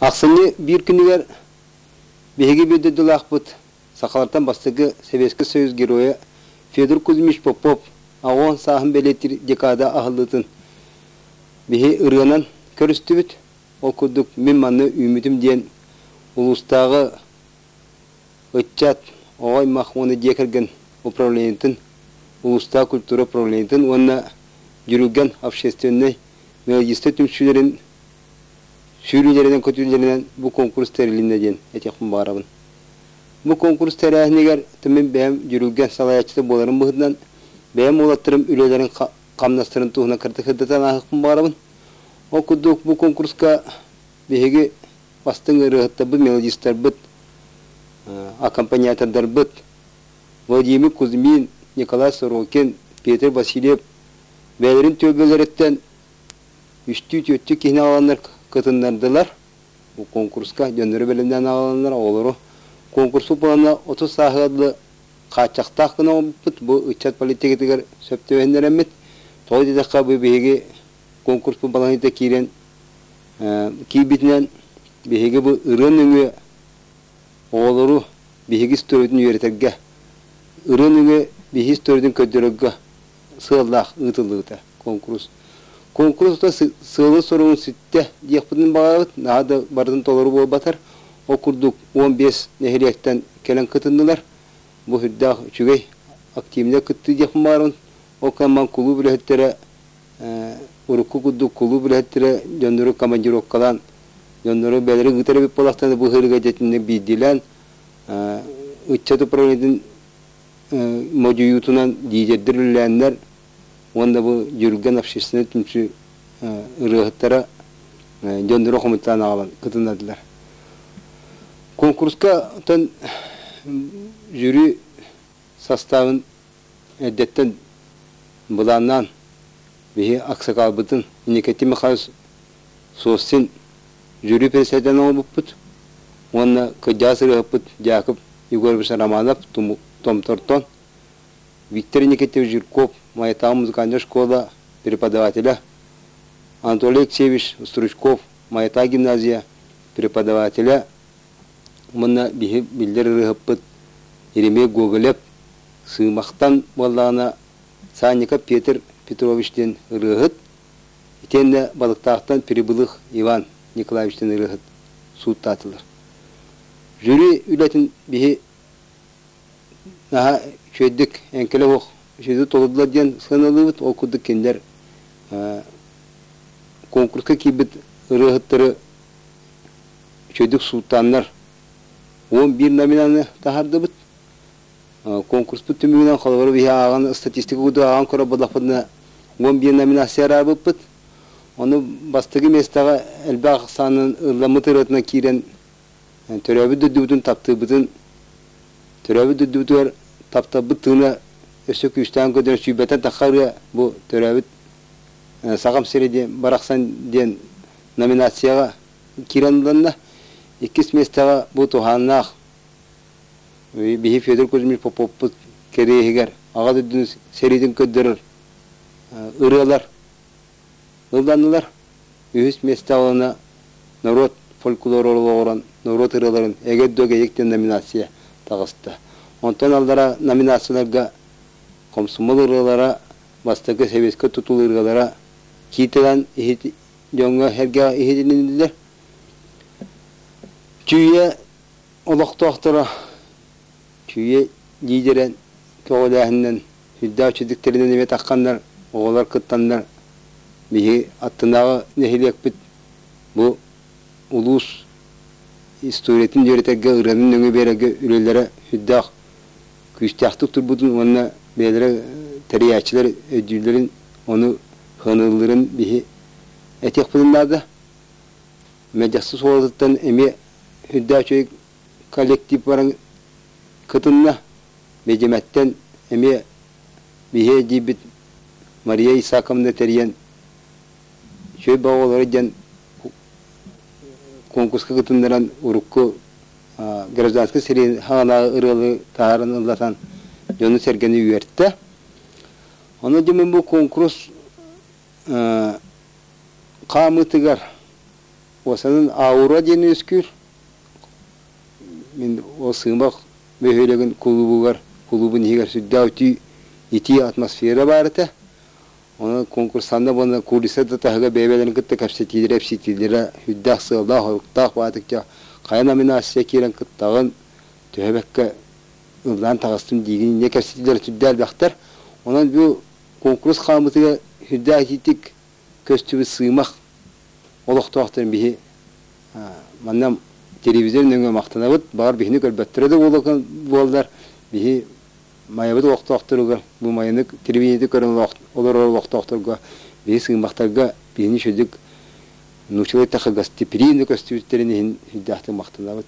Ақсыны bir күнігер беге бөдді лақпыт Сақалартан бастығы Советский Союз героя Федор Кузьмич Попов ағуан сағын бәлеттір декада ағылытын беге ұрғанан көрісті бүт. Ол күрдік мен маңны үмітім ден ұлыстағы өтчат оғай мақуаны декірген управлениетін ұлыстағы культура управлениетін онына жүрілген общественный мелодисті түмшілерін сүйрілерінен көтілерінен бұл конкурс тәріліне ден әтеқпін бағарабын. Бұл конкурс тәрәхінегер түмен бәйім жүрілген салаячысы боларын бұғыдынан бәйім олаттырым үлелерін қамнастырын туғына кірті қыддатан ағықпын бағарабын. Ол күрдік бұл конкурсқа беге бастың ұрығытта бұл мелодистер бұд, аккомпаниатордар бұд, Владимир Кузьмин, Николай Сорокин, Петр Васильев, бәлерін төбелереттен үсті-төтті кейіне аланлар қытындардылар. Бұл конкурсқа жөндірі бәлімден аланлар олары. Конкурсу болана 30 сағыдылы қачақтақ қына бұд, бұл ұчат политикетігер сөптөбендер әмет. Той дедіққа бұл беге конкурс бұл балаңызда кейрен кейбетінен беге бұл ұрын өңі олары беге сторетін үйретерге ұрын өңі беге сторетін көддерігі сығылақ ұтылығыда конкурс. Конкурста сығылы сұрығын сүтті деқпінің бағағыд, нағады бардың толары бол батар. О күрдік 15 нәхіректен кәлін қытындылар. Бұл хүрдақ үшігей активіне күтті деқпін бағарын. О қаман құлу білеттері Урукку кудду кулу билеттире жөндөрү командировкалан жөндөрү белери гытары бип болактан бу хырга жетинде бидилен уччат управлениедин модуютунан дижеддирилендер онда бу жүргөн общественный түмчү ырыгыттара жөндөрү комитетан алган кытындадылар. Конкурска тан жюри составын эдеттен буланнан Беге Аксакалбытын, Никитий Михайлович Состин, жюри председатель бұппыт. Онна Кыдясыры ғыппыт Яков Егорович Романов, Том Тортон, Виктор Никитьевич Жирков, Маятау музыкальная школа, преподавателя, Анатолий Алексеевич Стручков, Маята гимназия, преподавателя, Онна беге билдері ғыппыт Еремей Гоголев, Сымақтан болағына Санника Петр Петровичтен ырыгыт, итенде балыктақтан Перебылых Иван Николаевичтен ырыгыт суыттатылар. Жюри үлетін бейі наға шөйдік әңкелі оқ, шөйді толыдылар ден сығынылығыт, ол күдік кендер конкурсқа кейбіт ырыгыттары шөйдік суыттанлар 11 номинаны тахарды бұд. Конкурс бұд түмігінен қалғыры бейі ағын статистика күді ағын көра бұдақпыдына 11 номинацияра бұд. Оны бастығы местаға әлбәқ санын ұрламы тұрытына кейрен төрәбі дүдді тапты бұдын. Төрәбі дүдді тапты бұдтығына өсі күштен көден сүйбәтен таққары бұл төрәбі сағам середе барақсан ден номинацияға кейрен ұланына. 2 местаға бұл тұғаннақ Бихи Федор Кузьмич Попов керейгер, аға дүддің серейдің көддірір, ұрылар, ұлданылар, үйіс местағылына народ фольклоры оғыран, народ ұрыларын әгет дөге ектен номинация тағысты. Онтан алдара номинацияларға, комсомол ұрылара, бастығы сәбескі тұтыл ұрылара, кейтіған жоңға әрге ехетінінділер. Чүйе олақты ақтыра, Чүйе лидерен көғыләхінен хүдді өчедіктерінен емет аққандар, оғылар қыттандар, бейі аттынағы нәхелек біт, бұл ұлыс историятын жөреттәге ұранын өңі береге үлелері хүдді ақ күштіяқтық тұрбудың, онына бәлері тәриячылар өділерін, оны қынылырын бейі әтек бұдындады. Мәжақсы соғылдықтан әме хүдді өчедік коллектив барың Кытынна бежеметтен әме бейе дейбіт Мария Исаковна тәрген шөй бағылары ден конкурсқа кытындаран ұрыққы гражданский серейін хағанағы ұрылы тағарын ұлдасан жоны сәргені үйертті. Оны демен бұл конкурс қамытығар Osanın ağura deni öskür. Min o sığmak möhölegen kulubun higer südda ötü iti atmosfera barıta. Ona konkursanda bana kulise de tahga bebelerin kıtta kapsetidir hepsitidir. Hüddah sığılda halkta batıkça kayna münasese kiren kıttağın tühebekke ıldan tağıstım digin ne kapsetidir süddel baktar. Ona bu konkurs kamıtıga hüddah hitik köstübü sığmak oluk toğtırın bihi manam televizyon önüne maqtanabıt bar bihini körbettire olakan bollar bihi mayabıt waqt toğtırıga bu mayını televizyonda körün waqt toğtırıga bihi sığmaqtarga bihini şödük nuşuy taxagas tiprini köstübütlerini hüddahты maqtanabıt